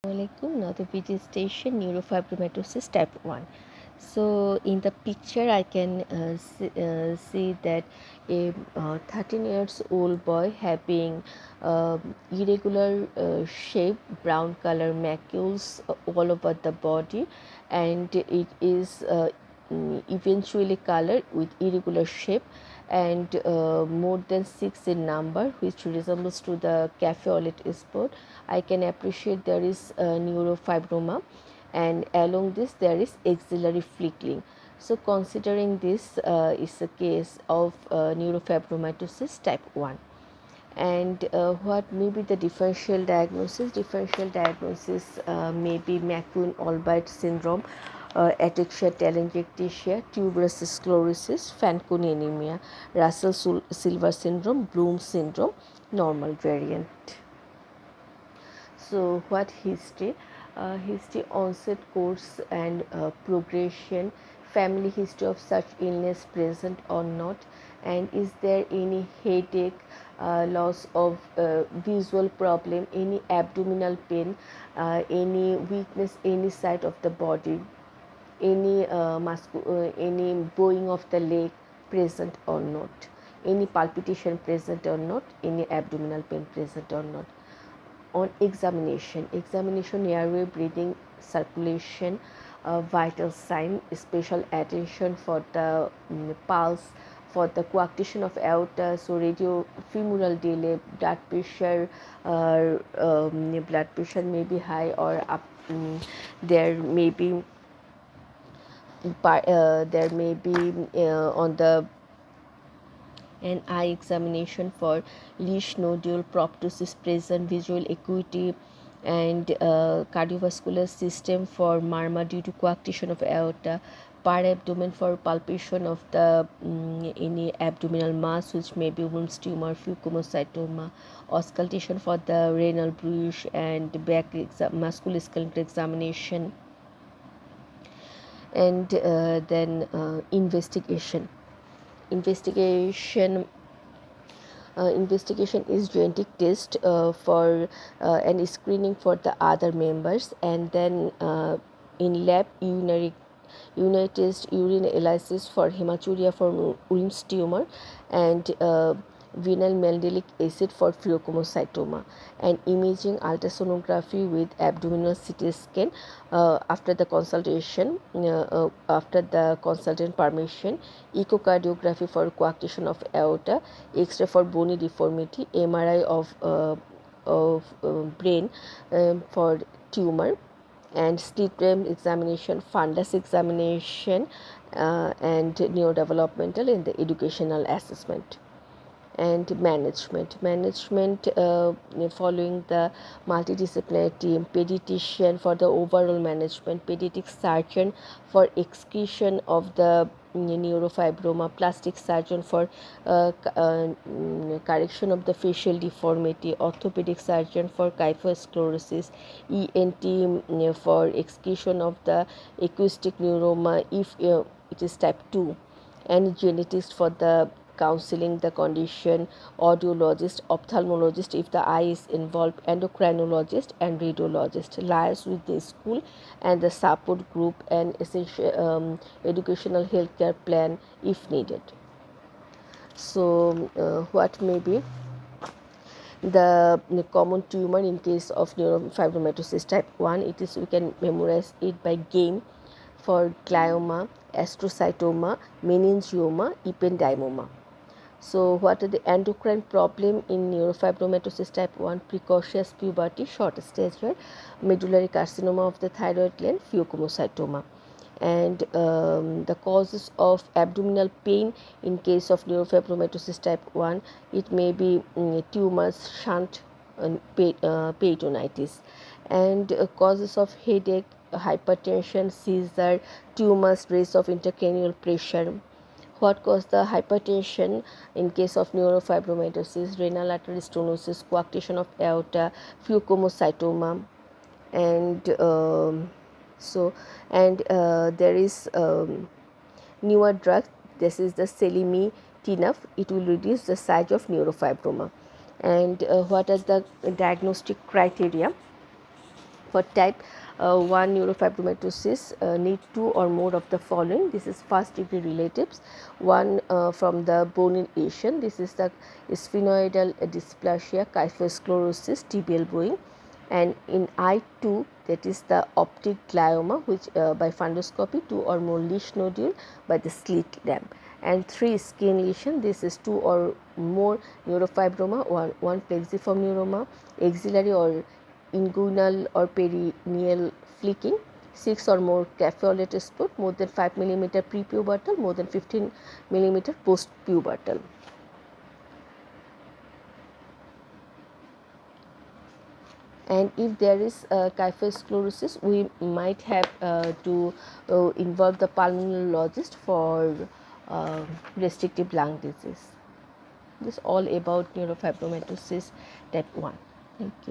Assalamualaikum. Now the VG station neurofibromatosis type 1. So in the picture I can see that a 13 years old boy having irregular shape, brown color macules all over the body, and it is eventually colored with irregular shape and more than 6 in number, which resembles to the cafe au lait spot. I can appreciate there is neurofibroma, and along this there is axillary flickering. So considering this is a case of neurofibromatosis type 1. And what may be the differential diagnosis? Differential diagnosis may be McCune-Albright syndrome, ataxia telangiectasia, tuberous sclerosis, Fanconi anemia, Russell-Silver syndrome, Bloom syndrome, normal variant. So what history? History, onset, course and progression, family history of such illness present or not, and is there any headache, loss of visual problem, any abdominal pain, any weakness any side of the body, any bowing of the leg present or not, any palpitation present or not, any abdominal pain present or not. On examination, airway, breathing, circulation, vital sign, special attention for the pulse, for the coarctation of aorta, so radiofemoral delay, blood pressure may be high or up, there may be on the an eye examination for leash nodule, proptosis present, visual acuity, and cardiovascular system for murmur due to coarctation of aorta, per abdomen for palpation of the any abdominal mass, which may be Wilms tumor, fucomocytoma, auscultation for the renal bruise, and back musculoskeletal examination, and then investigation is genetic test for and screening for the other members, and then in lab urinary test, urine analysis for hematuria for Wilms tumor, and venal mandelic acid for pheochromocytoma, and imaging ultrasonography with abdominal CT scan after the consultation, after the consultant permission, echocardiography for coarctation of aorta, X-ray for bony deformity, MRI of brain for tumor, and slit lamp examination, fundus examination, and neurodevelopmental in the educational assessment. And management following the multidisciplinary team, pediatrician for the overall management, pediatric surgeon for excretion of the neurofibroma, plastic surgeon for correction of the facial deformity, orthopedic surgeon for kyphosclerosis, ENT for excretion of the acoustic neuroma if it is type 2, and genetist for the counseling the condition, audiologist, ophthalmologist if the eye is involved, endocrinologist and radiologist, liaise with the school and the support group, and essential educational healthcare plan if needed. So what may be the common tumor in case of neurofibromatosis type 1? It is, we can memorize it by game, for glioma, astrocytoma, meningioma, ependymoma. So what are the endocrine problem in neurofibromatosis type 1? Precocious puberty, short stature, medullary carcinoma of the thyroid gland, pheochromocytoma. And the causes of abdominal pain in case of neurofibromatosis type 1, it may be tumors, shunt, and peritonitis. And causes of headache, hypertension, seizure, tumors, raise of intracranial pressure. What causes the hypertension in case of neurofibromatosis? Renal artery stenosis, coarctation of aorta, pheochromocytoma, and there is newer drug. This is the selumetinib. It will reduce the size of neurofibroma. And what are the diagnostic criteria? For type 1 neurofibromatosis, need 2 or more of the following. This is first degree relatives. One from the bone lesion. This is the sphenoidal dysplasia, kyphosclerosis, tibial bowing. And in I2, that is the optic glioma, which by fundoscopy, 2 or more lesion nodule by the slit lamp. And 3, skin lesion. This is 2 or more neurofibroma, one plexiform neuroma, axillary or inguinal or perineal flicking. 6 or more caffeolated spot, more than 5 mm prepubertal, more than 15 mm postpubertal. And if there is kyphosclerosis, we might have to involve the pulmonologist for restrictive lung disease. This is all about neurofibromatosis type 1. Thank you.